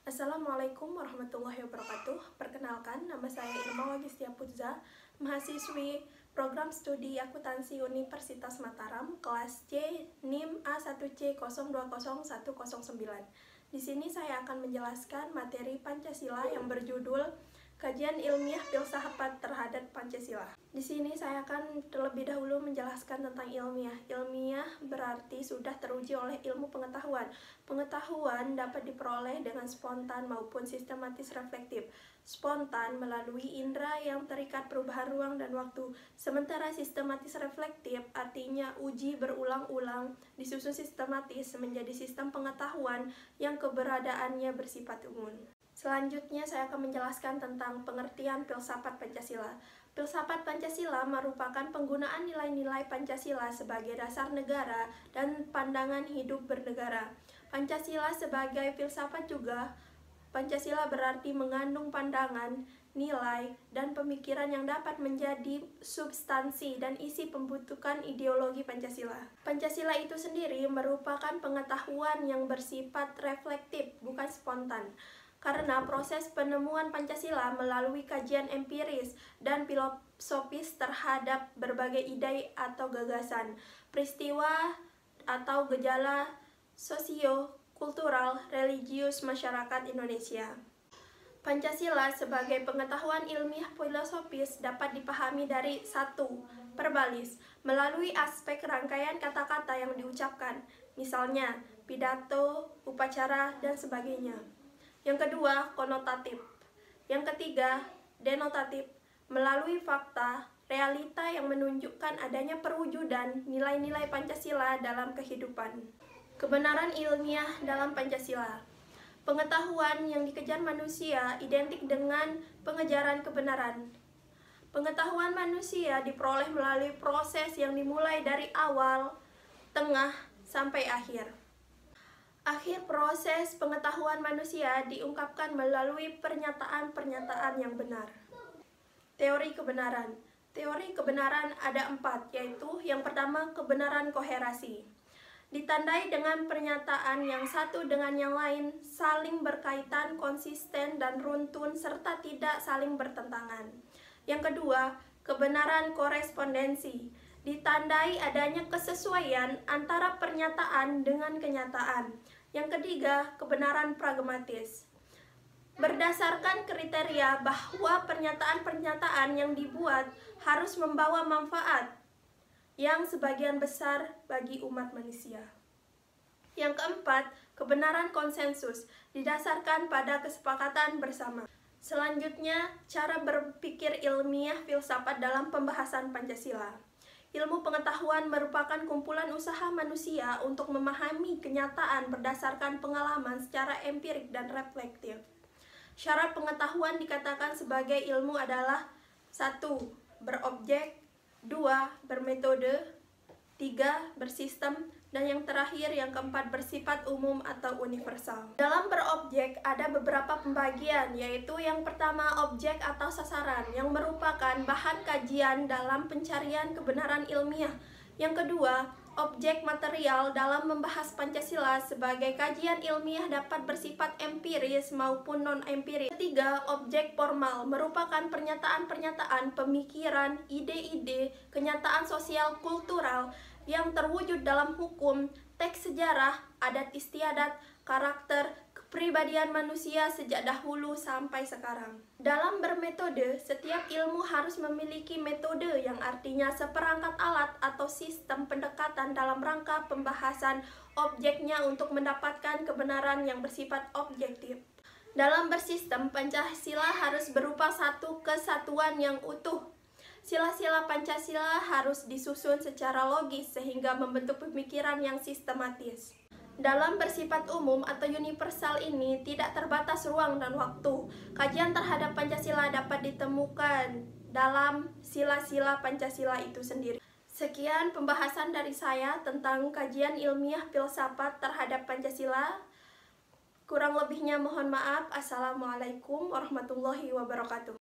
Assalamualaikum warahmatullahi wabarakatuh. Perkenalkan, nama saya Irma Wagistia Putza, mahasiswi Program Studi Akuntansi Universitas Mataram, kelas C, NIM A1C020109. Di sini saya akan menjelaskan materi Pancasila yang berjudul Kajian Ilmiah Filsafat Terhadap Pancasila. Di sini saya akan terlebih dahulu menjelaskan tentang ilmiah. Ilmiah berarti sudah teruji oleh ilmu pengetahuan. Pengetahuan dapat diperoleh dengan spontan maupun sistematis reflektif. Spontan melalui indera yang terikat perubahan ruang dan waktu. Sementara sistematis reflektif artinya uji berulang-ulang disusun sistematis menjadi sistem pengetahuan yang keberadaannya bersifat umum. Selanjutnya saya akan menjelaskan tentang pengertian filsafat Pancasila. Filsafat Pancasila merupakan penggunaan nilai-nilai Pancasila sebagai dasar negara dan pandangan hidup bernegara. Pancasila sebagai filsafat juga. Pancasila berarti mengandung pandangan, nilai, dan pemikiran yang dapat menjadi substansi dan isi pembentukan ideologi Pancasila. Pancasila itu sendiri merupakan pengetahuan yang bersifat reflektif, bukan spontan. Karena proses penemuan Pancasila melalui kajian empiris dan filosofis terhadap berbagai ide atau gagasan, peristiwa atau gejala sosio-kultural religius masyarakat Indonesia. Pancasila sebagai pengetahuan ilmiah filosofis dapat dipahami dari 1. Perbalis, melalui aspek rangkaian kata-kata yang diucapkan, misalnya pidato, upacara, dan sebagainya. Yang kedua, konotatif. Yang ketiga, denotatif, melalui fakta, realita yang menunjukkan adanya perwujudan nilai-nilai Pancasila dalam kehidupan. Kebenaran ilmiah dalam Pancasila. Pengetahuan yang dikejar manusia identik dengan pengejaran kebenaran. Pengetahuan manusia diperoleh melalui proses yang dimulai dari awal, tengah, sampai akhir. Akhir proses pengetahuan manusia diungkapkan melalui pernyataan-pernyataan yang benar. Teori kebenaran. Teori kebenaran ada 4, yaitu yang pertama kebenaran koherasi. Ditandai dengan pernyataan yang satu dengan yang lain, saling berkaitan, konsisten, dan runtun, serta tidak saling bertentangan. Yang kedua, kebenaran korespondensi. Ditandai adanya kesesuaian antara pernyataan dengan kenyataan. Yang ketiga, kebenaran pragmatis. Berdasarkan kriteria bahwa pernyataan-pernyataan yang dibuat harus membawa manfaat yang sebagian besar bagi umat manusia. Yang keempat, kebenaran konsensus, didasarkan pada kesepakatan bersama. Selanjutnya, cara berpikir ilmiah filsafat dalam pembahasan Pancasila. Ilmu pengetahuan merupakan kumpulan usaha manusia untuk memahami kenyataan berdasarkan pengalaman secara empirik dan reflektif. Syarat pengetahuan dikatakan sebagai ilmu adalah 1. Berobjek, 2. Bermetode, 3. Bersistem, dan yang terakhir, yang keempat, bersifat umum atau universal. Dalam berobjek ada beberapa pembagian, yaitu yang pertama objek atau sasaran, yang merupakan bahan kajian dalam pencarian kebenaran ilmiah. Yang kedua, objek material dalam membahas Pancasila sebagai kajian ilmiah dapat bersifat empiris maupun non-empiris. Ketiga, objek formal merupakan pernyataan-pernyataan, pemikiran, ide-ide, kenyataan sosial kultural yang terwujud dalam hukum, teks sejarah, adat istiadat, karakter, kepribadian manusia sejak dahulu sampai sekarang. Dalam bermetode, setiap ilmu harus memiliki metode yang artinya seperangkat alat atau sistem pendekatan dalam rangka pembahasan objeknya untuk mendapatkan kebenaran yang bersifat objektif. Dalam bersistem, Pancasila harus berupa satu kesatuan yang utuh. Sila-sila Pancasila harus disusun secara logis sehingga membentuk pemikiran yang sistematis. Dalam bersifat umum atau universal ini tidak terbatas ruang dan waktu. Kajian terhadap Pancasila dapat ditemukan dalam sila-sila Pancasila itu sendiri. Sekian pembahasan dari saya tentang kajian ilmiah filsafat terhadap Pancasila. Kurang lebihnya mohon maaf. Assalamualaikum warahmatullahi wabarakatuh.